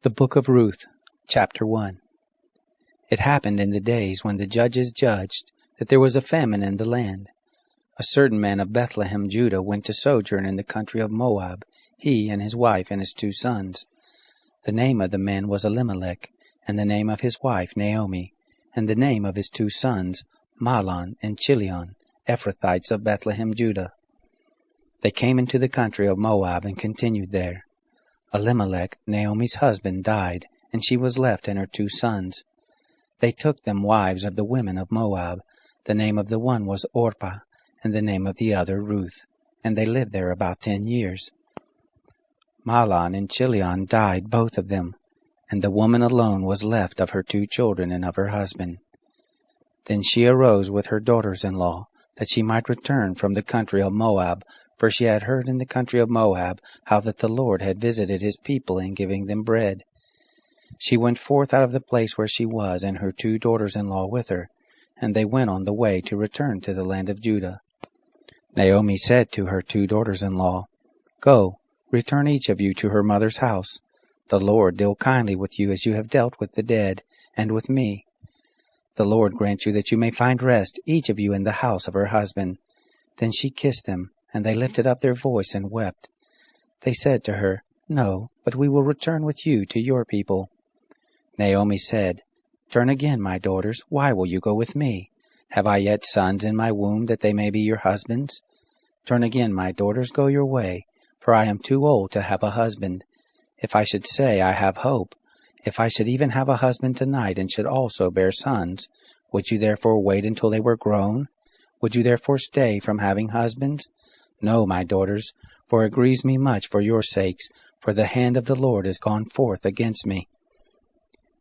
The Book of Ruth, Chapter 1. It happened in the days when the judges judged that there was a famine in the land. A certain man of Bethlehem, Judah, went to sojourn in the country of Moab, he and his wife and his 2 sons. The name of the man was Elimelech, and the name of his wife Naomi, and the name of his 2 sons Mahlon and Chilion, Ephrathites of Bethlehem, Judah. They came into the country of Moab and continued there. Elimelech, Naomi's husband, died, and she was left and her 2 sons. They took them wives of the women of Moab. The name of the one was Orpah, and the name of the other Ruth, and they lived there about 10 years. Mahlon and Chilion died, both of them, and the woman alone was left of her 2 children and of her husband. Then she arose with her daughters-in-law, that she might return from the country of Moab, for she had heard in the country of Moab how that the Lord had visited his people in giving them bread. She went forth out of the place where she was, and her 2 daughters-in-law with her, and they went on the way to return to the land of Judah. Naomi said to her 2 daughters-in-law, Go, return each of you to her mother's house. The Lord deal kindly with you as you have dealt with the dead, and with me. The Lord grant you that you may find rest, each of you in the house of her husband. Then she kissed them, and they lifted up their voice and wept. They said to her, No, but we will return with you to your people. Naomi said, Turn again, my daughters, why will you go with me? Have I yet sons in my womb, that they may be your husbands? Turn again, my daughters, go your way, for I am too old to have a husband. If I should say I have hope, if I should even have a husband tonight, and should also bear sons, would you therefore wait until they were grown? Would you therefore stay from having husbands? No, my daughters, for it grieves me much for your sakes, for the hand of the Lord is gone forth against me.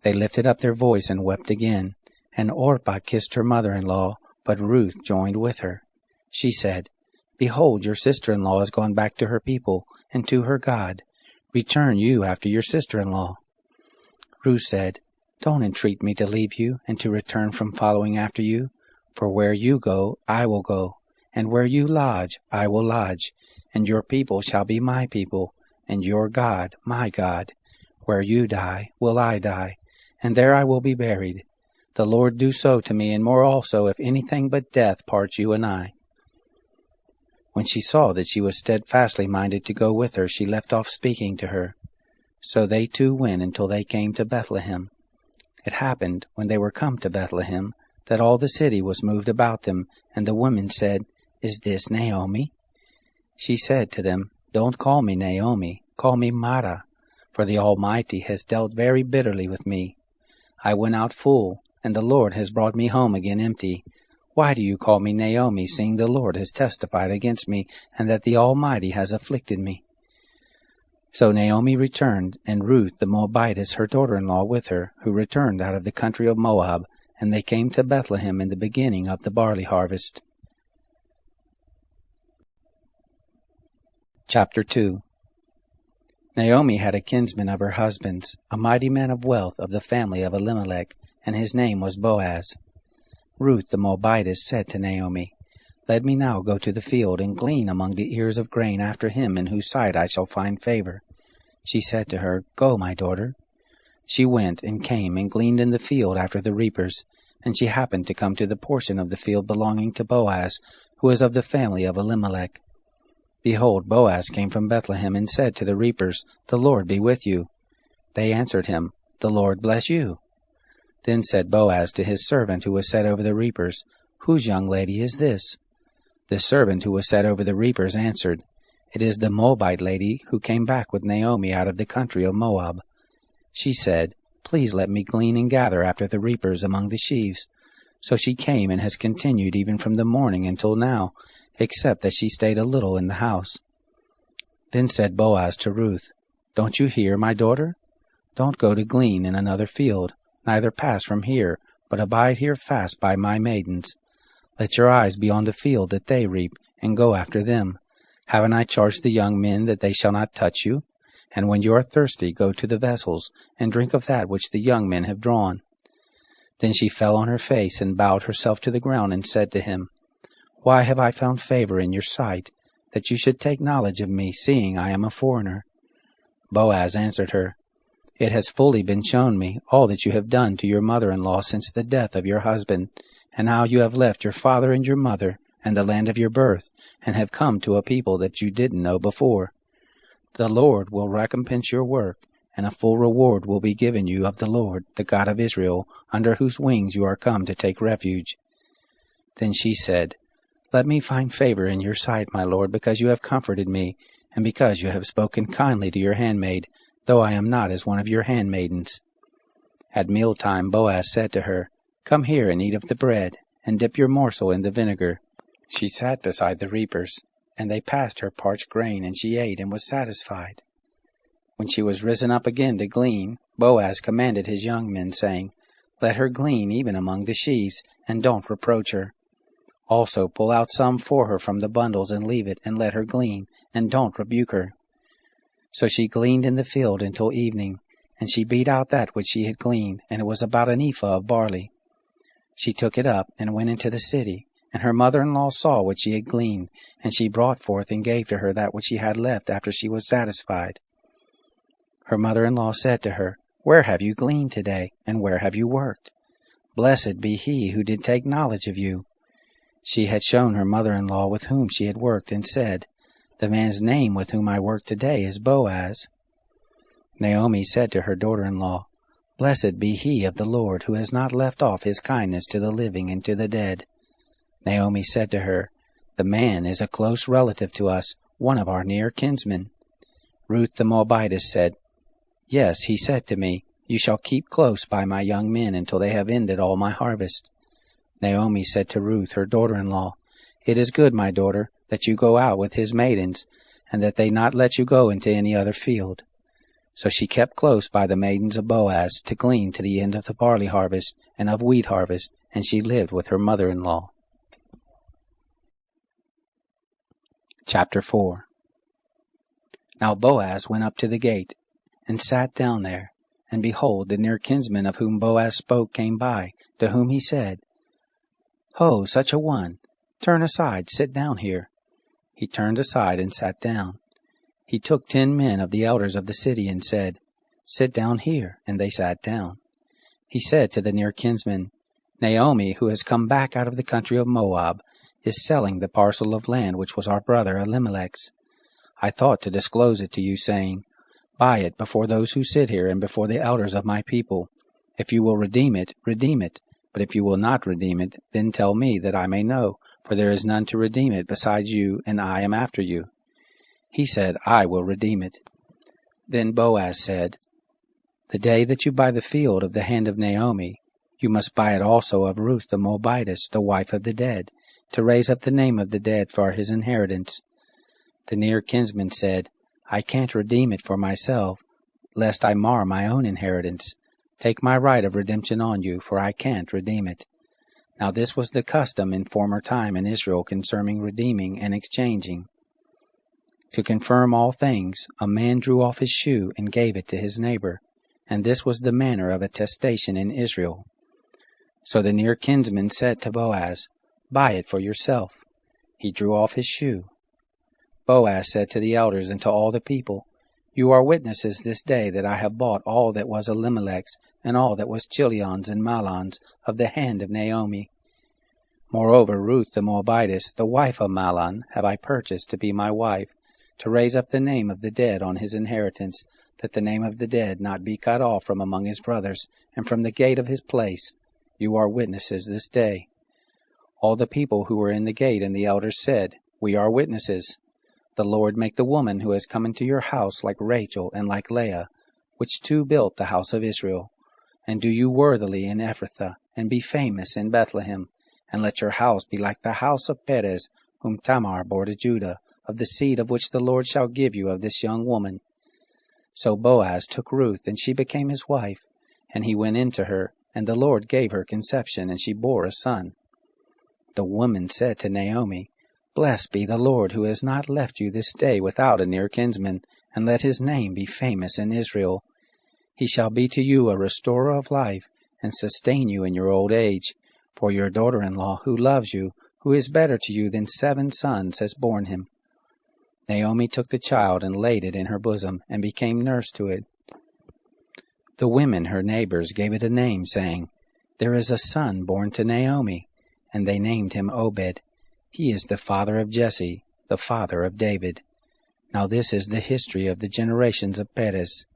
They lifted up their voice and wept again, and Orpah kissed her mother-in-law, but Ruth joined with her. She said, Behold, your sister-in-law is gone back to her people, and to her God. Return you after your sister-in-law. Ruth said, Don't entreat me to leave you, and to return from following after you, for where you go, I will go. And where you lodge, I will lodge, and your people shall be my people, and your God, my God. Where you die, will I die, and there I will be buried. The Lord do so to me, and more also, if anything but death parts you and I. When she saw that she was steadfastly minded to go with her, she left off speaking to her. So they 2 went until they came to Bethlehem. It happened, when they were come to Bethlehem, that all the city was moved about them, and the women said, Is this Naomi? She said to them, Don't call me Naomi, call me Mara, for the Almighty has dealt very bitterly with me. I went out full, and the Lord has brought me home again empty. Why do you call me Naomi, seeing the Lord has testified against me, and that the Almighty has afflicted me? So Naomi returned, and Ruth the Moabitess her daughter-in-law with her, who returned out of the country of Moab, and they came to Bethlehem in the beginning of the barley harvest. Chapter 2. Naomi had a kinsman of her husband's, a mighty man of wealth of the family of Elimelech, and his name was Boaz. Ruth the Moabitess said to Naomi, Let me now go to the field and glean among the ears of grain after him in whose sight I shall find favor. She said to her, Go, my daughter. She went and came and gleaned in the field after the reapers, and she happened to come to the portion of the field belonging to Boaz, who was of the family of Elimelech. Behold, Boaz came from Bethlehem and said to the reapers, The Lord be with you. They answered him, The Lord bless you. Then said Boaz to his servant who was set over the reapers, Whose young lady is this? The servant who was set over the reapers answered, It is the Moabite lady who came back with Naomi out of the country of Moab. She said, Please let me glean and gather after the reapers among the sheaves. So she came and has continued even from the morning until now, except that she stayed a little in the house. Then said Boaz to Ruth, Don't you hear, my daughter? Don't go to glean in another field, neither pass from here, but abide here fast by my maidens. Let your eyes be on the field that they reap, and go after them. Haven't I charged the young men that they shall not touch you? And when you are thirsty, go to the vessels, and drink of that which the young men have drawn. Then she fell on her face, and bowed herself to the ground, and said to him, Why have I found favor in your sight, that you should take knowledge of me, seeing I am a foreigner? Boaz answered her, It has fully been shown me all that you have done to your mother-in-law since the death of your husband, and how you have left your father and your mother and the land of your birth, and have come to a people that you didn't know before. The Lord will recompense your work, and a full reward will be given you of the Lord, the God of Israel, under whose wings you are come to take refuge." Then she said, "Let me find favor in your sight, my lord, because you have comforted me, and because you have spoken kindly to your handmaid, though I am not as one of your handmaidens." At mealtime Boaz said to her, "Come here and eat of the bread, and dip your morsel in the vinegar." She sat beside the reapers, and they passed her parched grain, and she ate and was satisfied. When she was risen up again to glean, Boaz commanded his young men, saying, "Let her glean even among the sheaves, and don't reproach her. Also pull out some for her from the bundles, and leave it, and let her glean, and don't rebuke her." So she gleaned in the field until evening, and she beat out that which she had gleaned, and it was about an ephah of barley. She took it up, and went into the city, and her mother-in-law saw what she had gleaned, and she brought forth and gave to her that which she had left after she was satisfied. Her mother-in-law said to her, "Where have you gleaned today, and where have you worked? Blessed be he who did take knowledge of you." She had shown her mother-in-law with whom she had worked, and said, "The man's name with whom I work today is Boaz." Naomi said to her daughter-in-law, "Blessed be he of the Lord, who has not left off his kindness to the living and to the dead." Naomi said to her, "The man is a close relative to us, one of our near kinsmen." Ruth the Moabitess said, "Yes, he said to me, 'You shall keep close by my young men until they have ended all my harvest.'" Naomi said to Ruth, her daughter-in-law, "It is good, my daughter, that you go out with his maidens, and that they not let you go into any other field." So she kept close by the maidens of Boaz to glean to the end of the barley harvest and of wheat harvest, and she lived with her mother-in-law. Chapter 4. Now Boaz went up to the gate, and sat down there. And behold, the near kinsman of whom Boaz spoke came by, to whom he said, "Ho, such a one! Turn aside, sit down here." He turned aside and sat down. He took 10 men of the elders of the city, and said, "Sit down here," and they sat down. He said to the near kinsman, "Naomi, who has come back out of the country of Moab, is selling the parcel of land which was our brother Elimelech's. I thought to disclose it to you, saying, 'Buy it before those who sit here and before the elders of my people. If you will redeem it, redeem it. But if you will not redeem it, then tell me, that I may know, for there is none to redeem it besides you, and I am after you.' He said, 'I will redeem it.' Then Boaz said, 'The day that you buy the field of the hand of Naomi, you must buy it also of Ruth the Moabitess, the wife of the dead, to raise up the name of the dead for his inheritance.' The near kinsman said, 'I can't redeem it for myself, lest I mar my own inheritance. Take my right of redemption on you, for I can't redeem it.' Now this was the custom in former time in Israel concerning redeeming and exchanging. To confirm all things, a man drew off his shoe and gave it to his neighbor, and this was the manner of attestation in Israel. So the near kinsman said to Boaz, 'Buy it for yourself.' He drew off his shoe. Boaz said to the elders and to all the people, 'You are witnesses this day that I have bought all that was Elimelech's, and all that was Chilion's and Mahlon's, of the hand of Naomi. Moreover, Ruth the Moabitess, the wife of Mahlon, have I purchased to be my wife, to raise up the name of the dead on his inheritance, that the name of the dead not be cut off from among his brothers, and from the gate of his place. You are witnesses this day.' All the people who were in the gate and the elders said, 'We are witnesses. The Lord make the woman who has come into your house like Rachel and like Leah, which two built the house of Israel. And do you worthily in Ephrathah, and be famous in Bethlehem, and let your house be like the house of Perez, whom Tamar bore to Judah, of the seed of which the Lord shall give you of this young woman.' So Boaz took Ruth, and she became his wife, and he went in to her, and the Lord gave her conception, and she bore a son. The woman said to Naomi, 'Blessed be the Lord, who has not left you this day without a near kinsman, and let his name be famous in Israel. He shall be to you a restorer of life, and sustain you in your old age. For your daughter-in-law, who loves you, who is better to you than 7 sons, has borne him.' Naomi took the child and laid it in her bosom, and became nurse to it. The women, her neighbors, gave it a name, saying, "There is a son born to Naomi," and they named him Obed. He is the father of Jesse, the father of David. Now this is the history of the generations of Perez.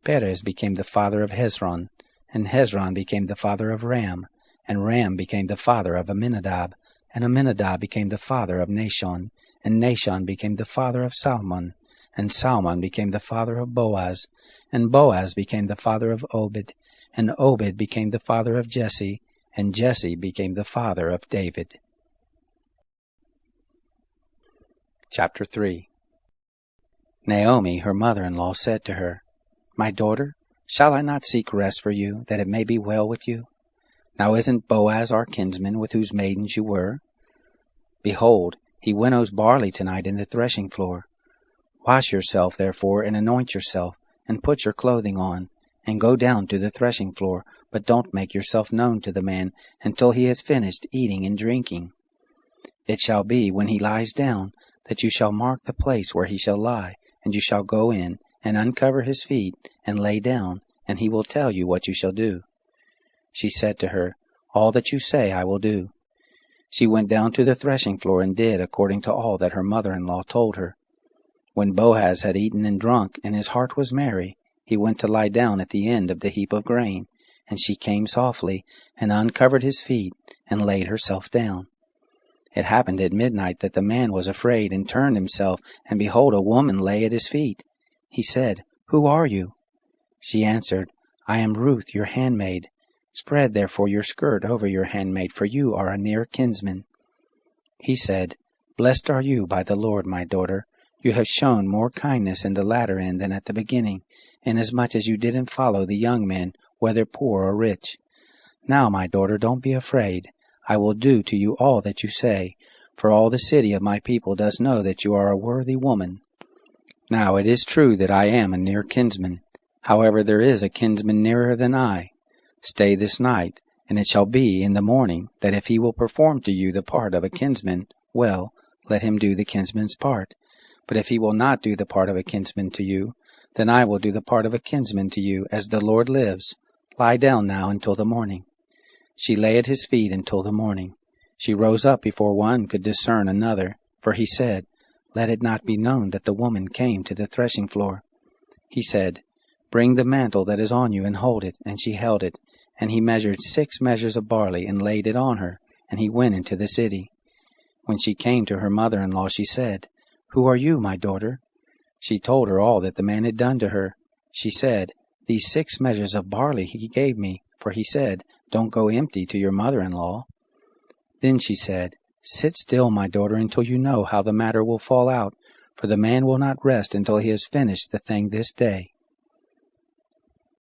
Perez became the father of Hezron, and Hezron became the father of Ram, and Ram became the father of Amminadab, and Amminadab became the father of Nahshon, and Nahshon became the father of Salmon, and Salmon became the father of Boaz, and Boaz became the father of Obed, and Obed became the father of Jesse, and Jesse became the father of David. Chapter 3. Naomi, her mother-in-law, said to her, "My daughter, shall I not seek rest for you, that it may be well with you? Now isn't Boaz our kinsman, with whose maidens you were? Behold, he winnows barley tonight in the threshing floor. Wash yourself, therefore, and anoint yourself, and put your clothing on, and go down to the threshing floor, but don't make yourself known to the man until he has finished eating and drinking. It shall be, when he lies down, that you shall mark the place where he shall lie, and you shall go in, and uncover his feet, and lay down, and he will tell you what you shall do." She said to her, "All that you say I will do." She went down to the threshing floor and did according to all that her mother-in-law told her. When Boaz had eaten and drunk, and his heart was merry, he went to lie down at the end of the heap of grain, and she came softly, and uncovered his feet, and laid herself down. It happened at midnight that the man was afraid, and turned himself, and behold, a woman lay at his feet. He said, "Who are you?" She answered, "I am Ruth, your handmaid. Spread therefore your skirt over your handmaid, for you are a near kinsman." He said, "Blessed are you by the Lord, my daughter. You have shown more kindness in the latter end than at the beginning, inasmuch as you didn't follow the young men, whether poor or rich. Now, my daughter, don't be afraid. I will do to you all that you say, for all the city of my people does know that you are a worthy woman. Now it is true that I am a near kinsman. However, there is a kinsman nearer than I. Stay this night, and it shall be in the morning that if he will perform to you the part of a kinsman, well, let him do the kinsman's part. But if he will not do the part of a kinsman to you, then I will do the part of a kinsman to you, as the Lord lives. Lie down now until the morning." She lay at his feet until the morning. She rose up before one could discern another, for he said, "Let it not be known that the woman came to the threshing floor." He said, "Bring the mantle that is on you, and hold it." And she held it. And he measured 6 measures of barley, and laid it on her, and he went into the city. When she came to her mother-in-law, she said, "Who are you, my daughter?" She told her all that the man had done to her. She said, "These 6 measures of barley he gave me, for he said, 'Don't go empty to your mother-in-law.'" Then she said, "Sit still, my daughter, until you know how the matter will fall out, for the man will not rest until he has finished the thing this day."